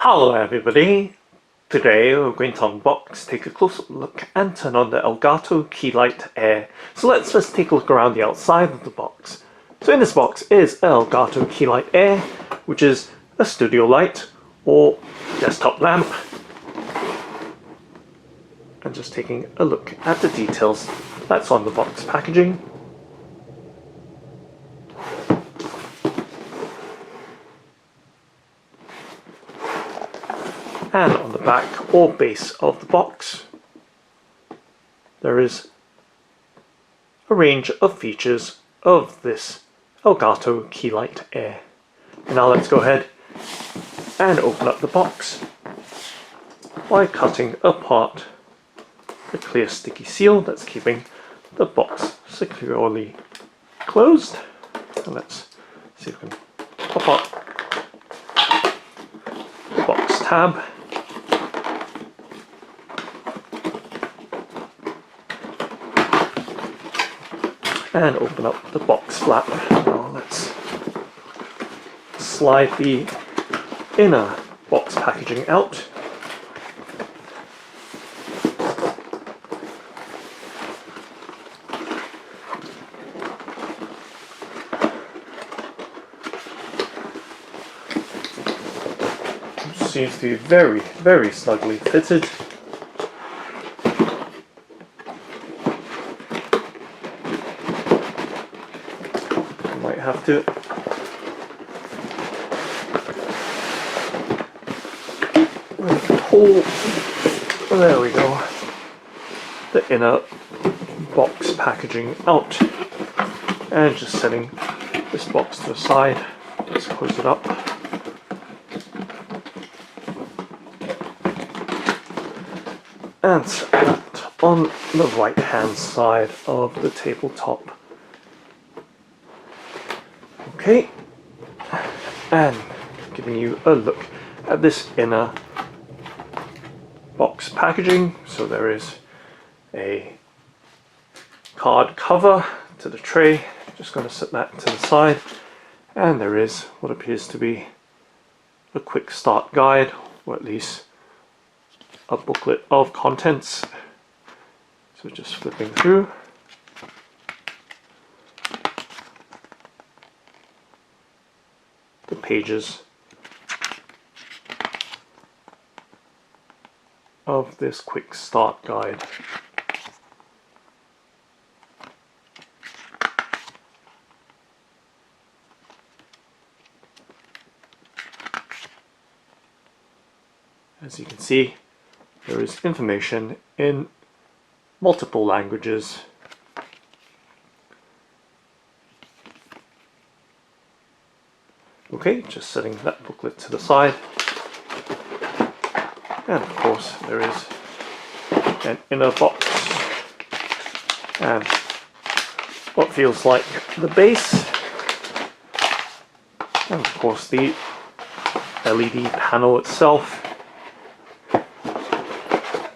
Hello everybody! Today we're going to unbox, take a close look and turn on the Elgato Key Light Air. So let's first take a look around the outside of the box. So in this box is Elgato Key Light Air, which is a studio light or desktop lamp. And just taking a look at the details that's on the box packaging. And on the back or base of the box, there is a range of features of this Elgato Key Light Air. And now let's go ahead and open up the box by cutting apart the clear sticky seal that's keeping the box securely closed. And let's see if we can pop up the box tab. And open up the box flap. Now let's slide the inner box packaging out. Seems to be very snugly fitted. Might have to pull, there we go, the inner box packaging out, and just setting this box to the side. Let's close it up. And set that on the right hand side of the tabletop. Okay, and giving you a look at this inner box packaging. So there is a card cover to the tray, just going to set that to the side, and there is what appears to be a quick start guide, or at least a booklet of contents. So just flipping through. The pages of this quick start guide. As you can see, there is information in multiple languages. Okay, just setting that booklet to the side. And of course there is an inner box and what feels like the base. And of course the LED panel itself.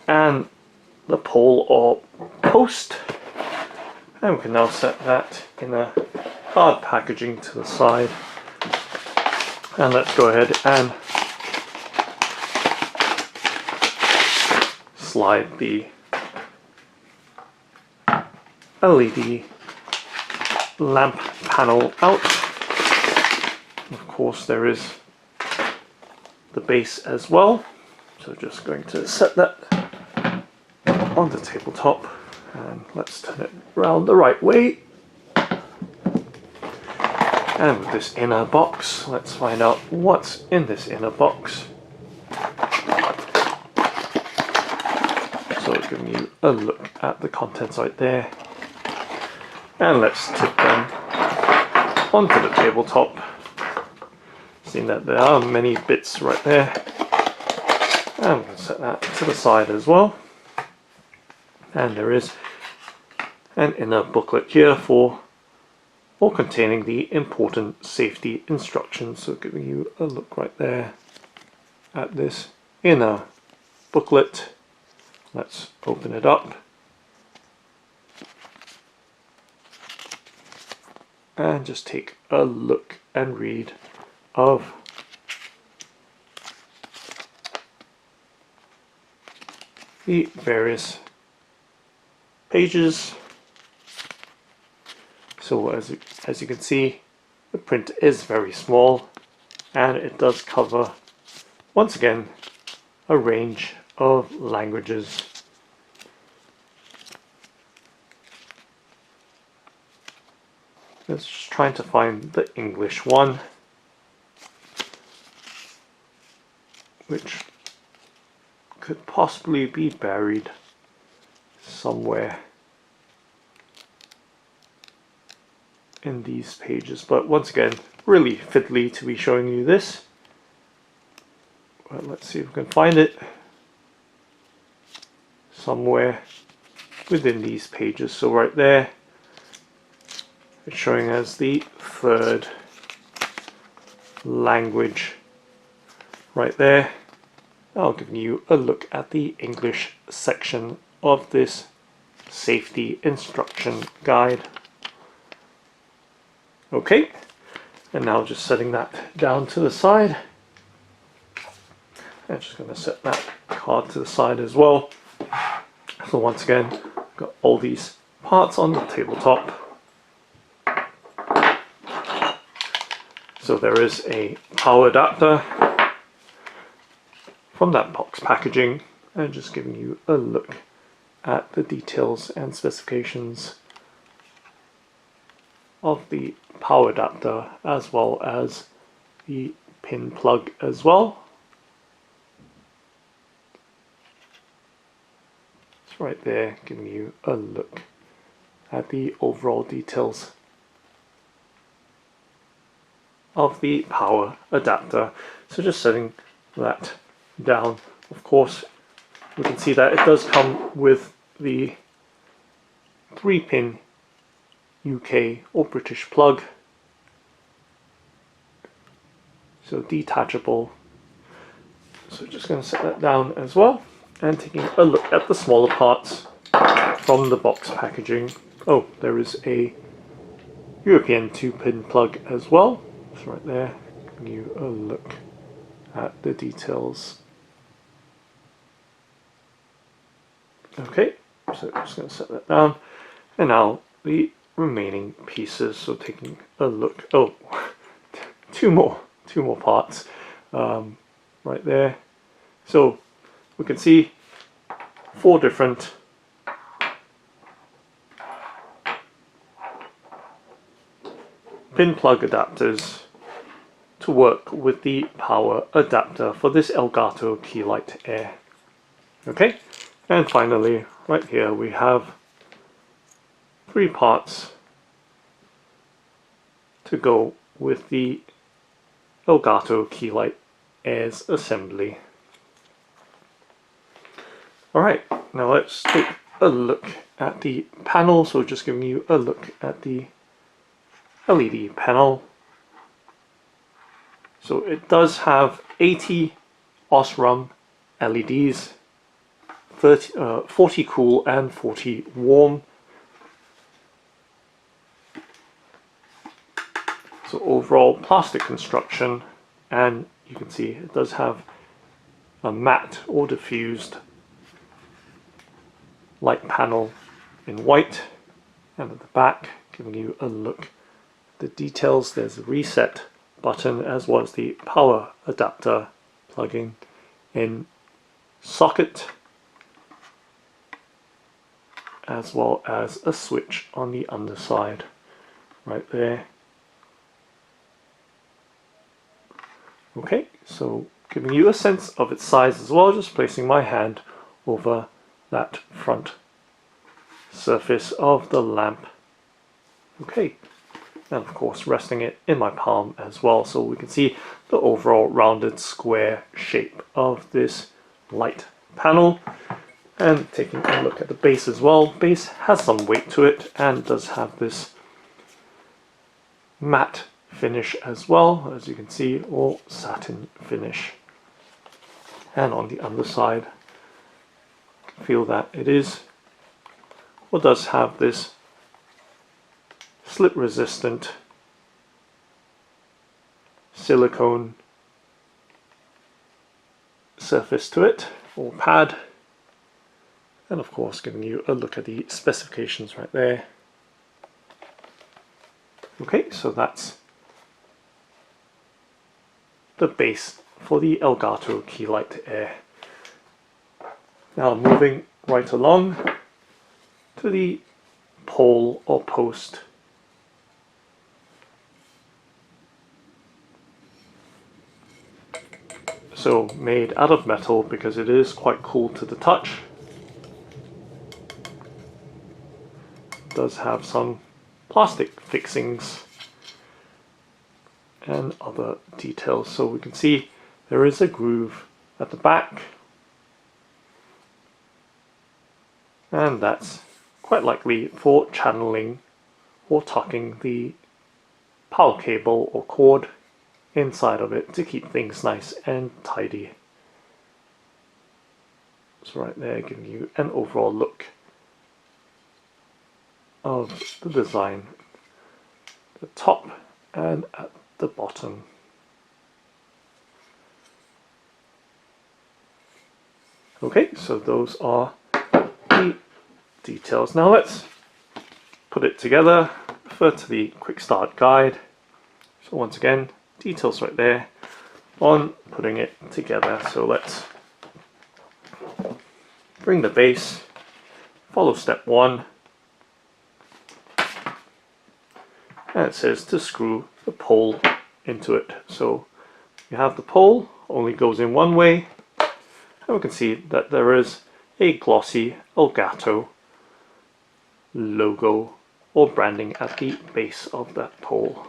And the pole or post. And we can now set that in a hard packaging to the side. And let's go ahead and slide the LED lamp panel out. Of course there is the base as well. So just going to set that on the tabletop, and let's turn it around the right way. And with this inner box, let's find out what's in this inner box. So it's giving you a look at the contents right there. And let's tip them onto the tabletop. Seeing that there are many bits right there. And we'll set that to the side as well. And there is an inner booklet here for containing the important safety instructions. So giving you a look right there at this inner booklet. Let's open it up. And just take a look and read of the various pages. So as you can see, the print is very small, and it does cover, once again, a range of languages. Let's just trying to find the English one, which could possibly be buried somewhere in these pages, but once again, really fiddly to be showing you this. Well, let's see if we can find it somewhere within these pages. So right there, it's showing as the third language right there. I'll give you a look at the English section of this safety instruction guide. Okay, and now just setting that down to the side. I'm just going to set that card to the side as well. So once again, I've got all these parts on the tabletop. So there is a power adapter from that box packaging, and just giving you a look at the details and specifications of the power adapter, as well as the pin plug as well. It's right there, giving you a look at the overall details of the power adapter. So just setting that down, of course, we can see that it does come with the 3-pin UK or British plug, so detachable. So just going to set that down as well, and taking a look at the smaller parts from the box packaging. Oh, there is a European 2-pin plug as well. It's right there, giving you a look at the details. Okay, so I'm just going to set that down, and now the remaining pieces. So taking a look, oh, two more parts right there. So we can see 4 different pin plug adapters to work with the power adapter for this Elgato Key Light Air. Okay, and finally right here we have 3 parts to go with the Elgato Key Light Air's assembly. Alright, now let's take a look at the panel. So just giving you a look at the LED panel. So it does have 80 OSRAM LEDs, 40 cool and 40 warm. So overall plastic construction, and you can see it does have a matte or diffused light panel in white, and at the back giving you a look at the details. There's a reset button, as well as the power adapter plugging in socket, as well as a switch on the underside right there. Okay, so giving you a sense of its size as well, just placing my hand over that front surface of the lamp. Okay, and of course resting it in my palm as well, so we can see the overall rounded square shape of this light panel. And taking a look at the base as well, base has some weight to it and does have this matte finish as well, as you can see, or satin finish. And on the underside, feel that it is, or does have, this slip resistant silicone surface to it, or pad. and of course giving you a look at the specifications right there. Okay, so that's the base for the Elgato Key Light Air. Now moving right along to the pole or post. So made out of metal because it is quite cool to the touch. It does have some plastic fixings and other details. So we can see there is a groove at the back, and that's quite likely for channeling or tucking the power cable or cord inside of it to keep things nice and tidy. So right there, giving you an overall look of the design at the top and at the bottom. Okay, so those are the details. Now let's put it together. Refer to the quick start guide. So once again, details right there on putting it together. So let's bring the base, follow step 1, and it says to screw the pole into it. So you have the pole, only goes in one way, and we can see that there is a glossy Elgato logo or branding at the base of that pole.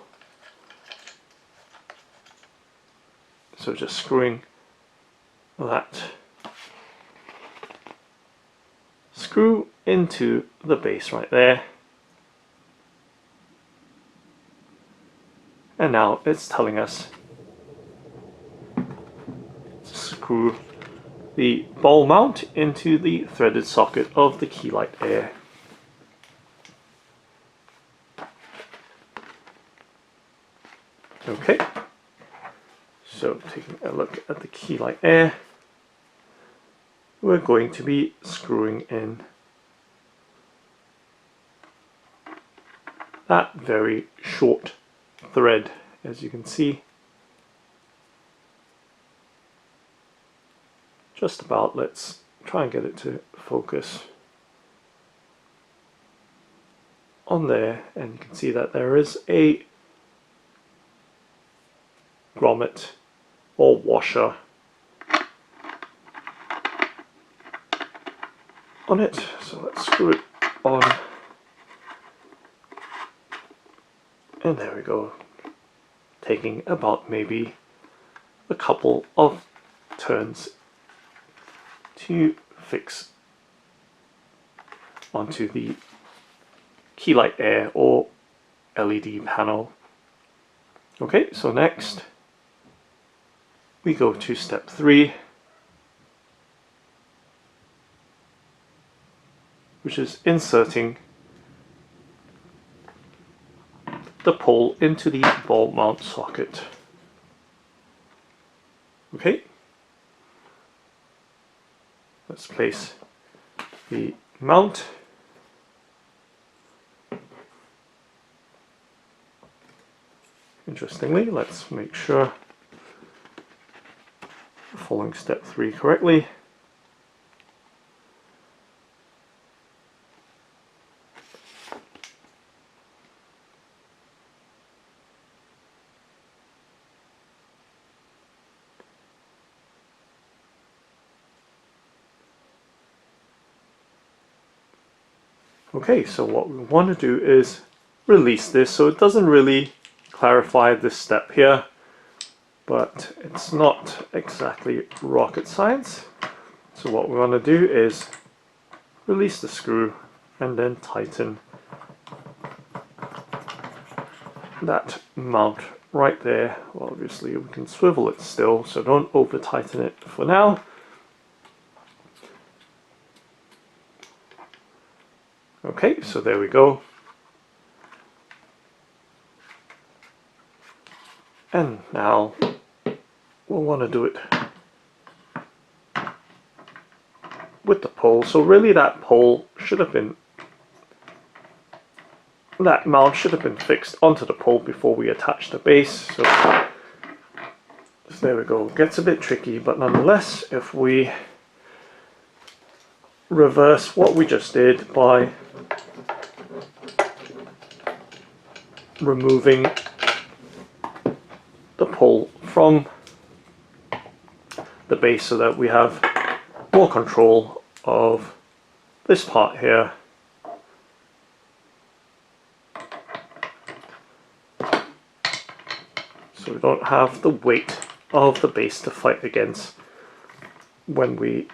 So just screwing that screw into the base right there. And now it's telling us to screw the ball mount into the threaded socket of the Key Light Air. Okay, so taking a look at the Key Light Air, we're going to be screwing in that very short thread, as you can see. Just about, let's try and get it to focus on there, and you can see that there is a grommet or washer on it. So let's screw it on, and there we go, taking about maybe a couple of turns to fix onto the Key Light Air or LED panel. Okay, so next we go to step 3, which is inserting the pole into the ball mount socket. Okay, let's place the mount. Interestingly, let's make sure we're following step 3 correctly. Okay, so what we want to do is release this. So it doesn't really clarify this step here, but it's not exactly rocket science. So what we want to do is release the screw and then tighten that mount right there. Well, obviously we can swivel it still, so don't over tighten it for now. Okay, so there we go. And now we'll want to do it with the pole. So really that pole should have been, that mount should have been fixed onto the pole before we attach the base. So there we go. It gets a bit tricky, but nonetheless, if we reverse what we just did by removing the pole from the base so that we have more control of this part here. So we don't have the weight of the base to fight against when we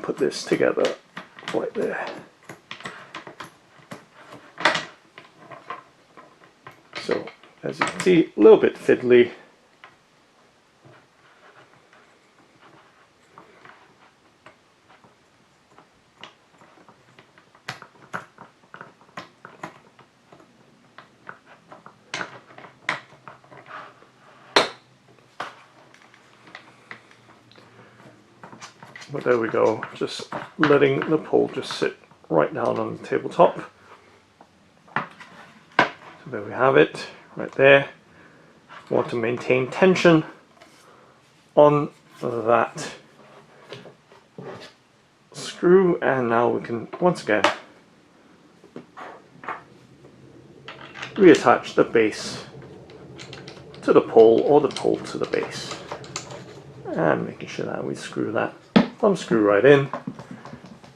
put this together right there. So as you can see, a little bit fiddly. But there we go, just letting the pole just sit right down on the tabletop. So there we have it, right there. Want to maintain tension on that screw, and now we can once again reattach the base to the pole or the pole to the base, and making sure that we screw that thumb screw right in,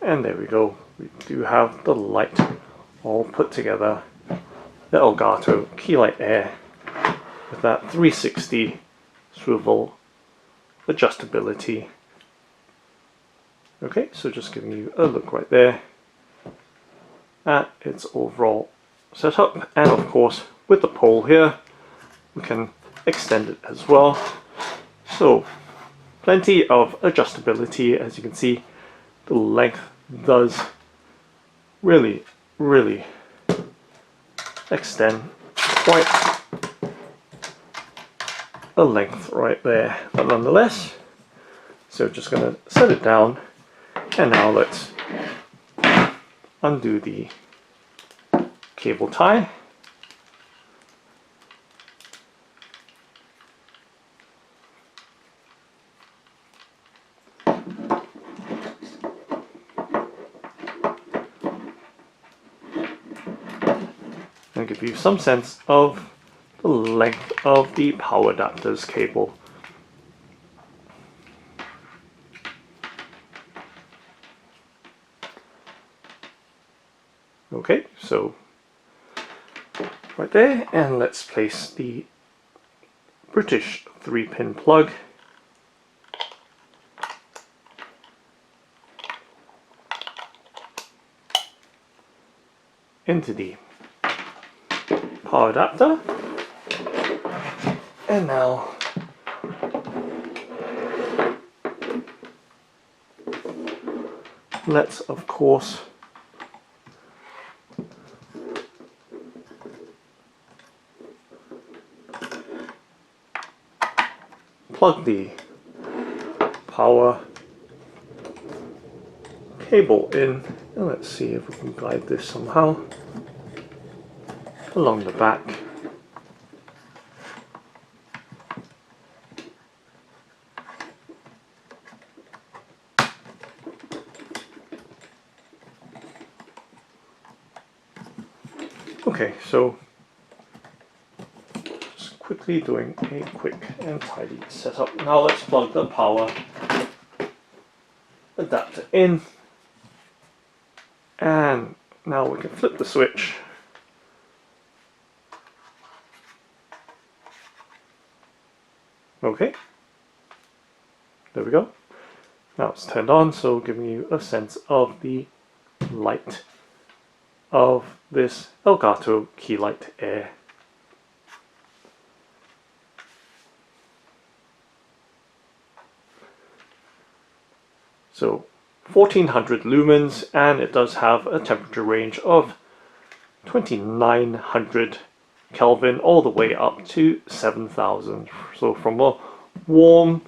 and there we go. We do have the light all put together, the Elgato Key Light Air with that 360 swivel adjustability. Okay, so just giving you a look right there at its overall setup, and of course with the pole here we can extend it as well. So plenty of adjustability. As you can see, the length does really extend quite a length right there, but nonetheless, so just going to set it down, and now let's undo the cable tie. And give you some sense of the length of the power adapter's cable. Okay, so right there, and let's place the British 3-pin plug into the power adapter, and now let's of course plug the power cable in, and let's see if we can guide this somehow along the back. Okay, so just quickly doing a quick and tidy setup. Now let's plug the power adapter in, and now we can flip the switch. Okay, there we go. Now it's turned on, so giving you a sense of the light of this Elgato Key Light Air. So 1400 lumens, and it does have a temperature range of 2900 Kelvin all the way up to 7000. So from a warm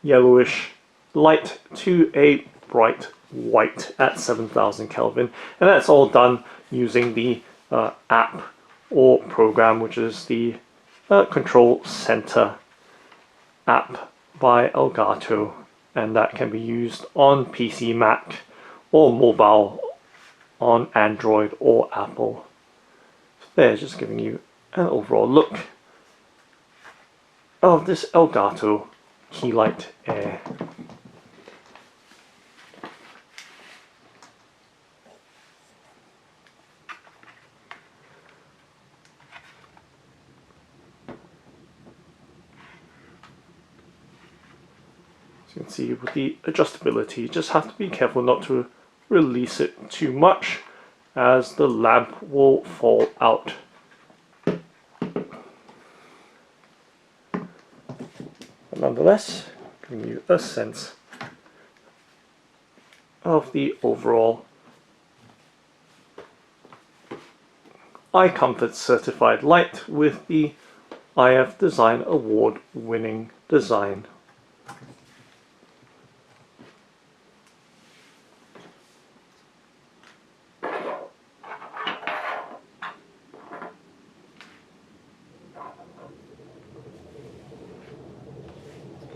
yellowish light to a bright white at 7,000 Kelvin, and that's all done using the app or program, which is the Control Centre app by Elgato, and that can be used on PC, Mac, or mobile on Android or Apple. So there's just giving you an overall look of this Elgato Key Light Air. As you can see with the adjustability, you just have to be careful not to release it too much, as the lamp will fall out. But nonetheless, giving you a sense of the overall Eye Comfort certified light with the IF Design Award winning design.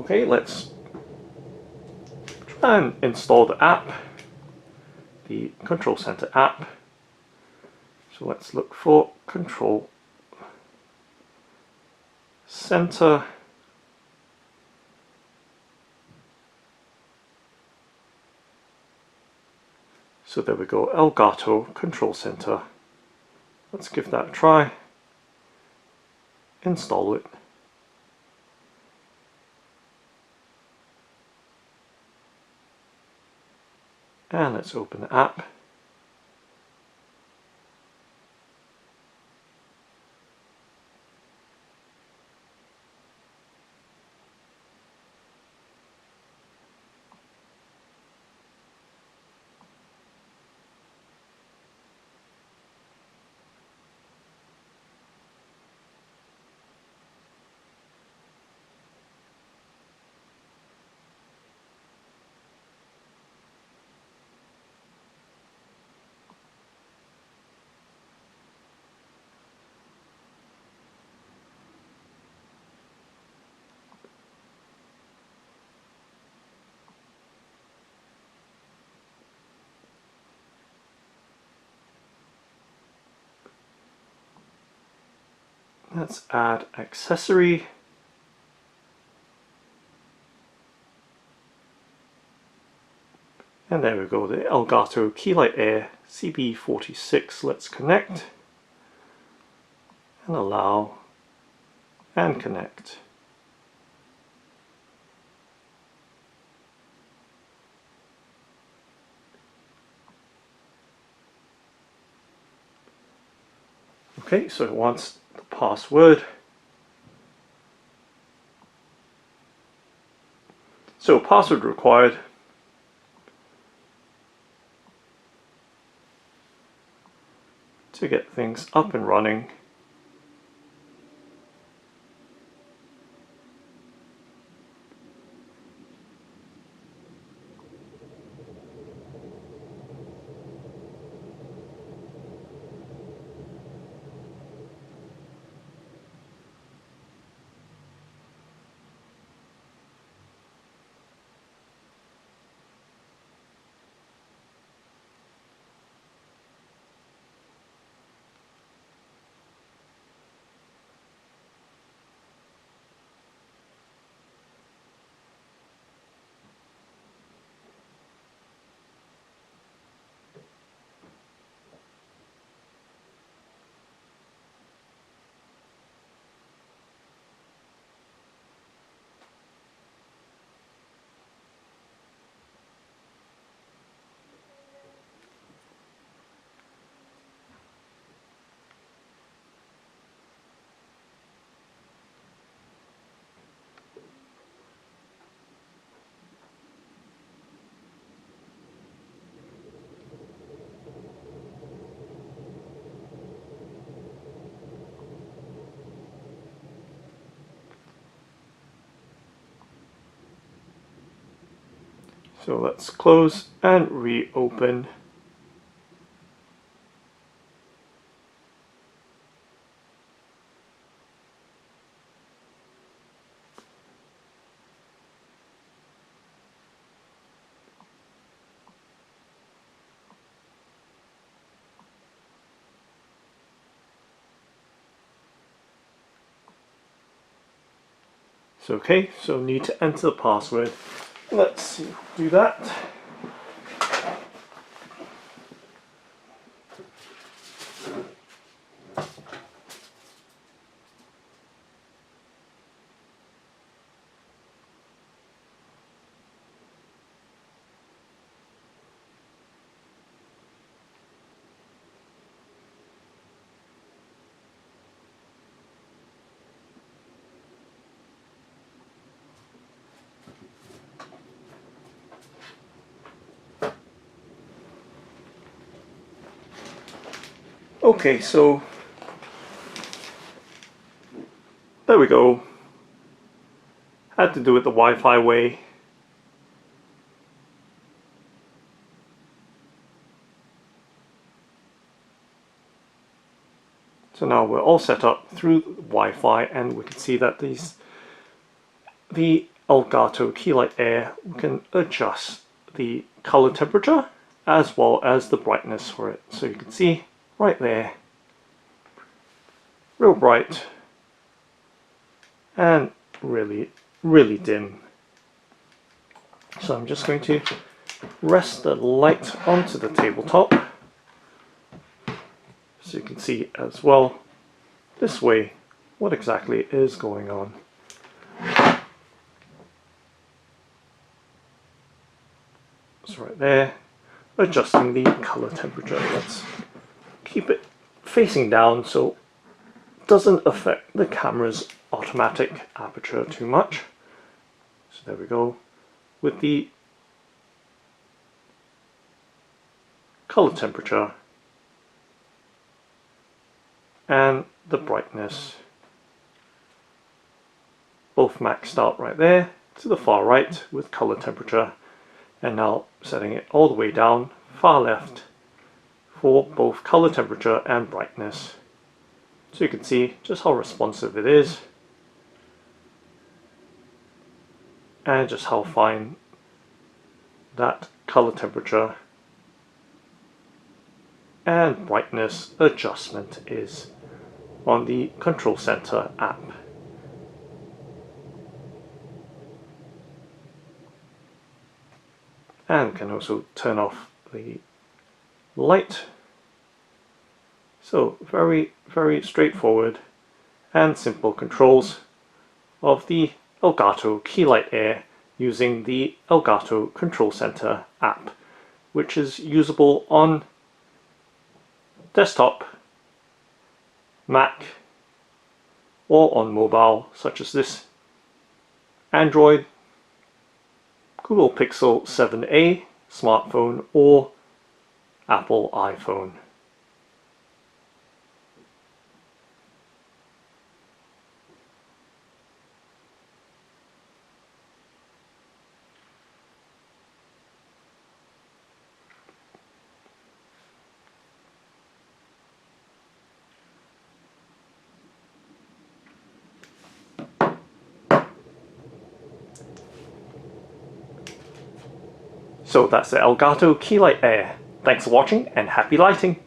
Okay, let's try and install the app, the Control Centre app. So let's look for Control Centre. So there we go, Elgato Control Centre. Let's give that a try. Install it. And let's open the app. Let's add accessory. And there we go, the Elgato Key Light Air CB46. Let's connect and allow and connect. Okay, so it wants the password. So password required. To get things up and running. So let's close and reopen. So okay, so need to enter the password. Let's see, do that. Okay, so there we go. Had to do it the Wi-Fi way. So now we're all set up through Wi-Fi, and we can see that the Elgato Key Light Air, we can adjust the color temperature as well as the brightness for it. So you can see right there, real bright and really, really dim. So I'm just going to rest the light onto the tabletop so you can see as well this way what exactly is going on. So right there, adjusting the color temperature. Let's keep it facing down so it doesn't affect the camera's automatic aperture too much. So there we go. With the color temperature and the brightness both maxed out right there to the far right with color temperature, and now setting it all the way down far left for both color temperature and brightness, so you can see just how responsive it is and just how fine that color temperature and brightness adjustment is on the Control Centre app. And we can also turn off the light. So very, very straightforward and simple controls of the Elgato Key Light Air using the Elgato Control Centre app, which is usable on desktop, Mac, or on mobile such as this Android, Google Pixel 7a smartphone, or Apple iPhone. So that's the Elgato Key Light Air. Thanks for watching and happy lighting!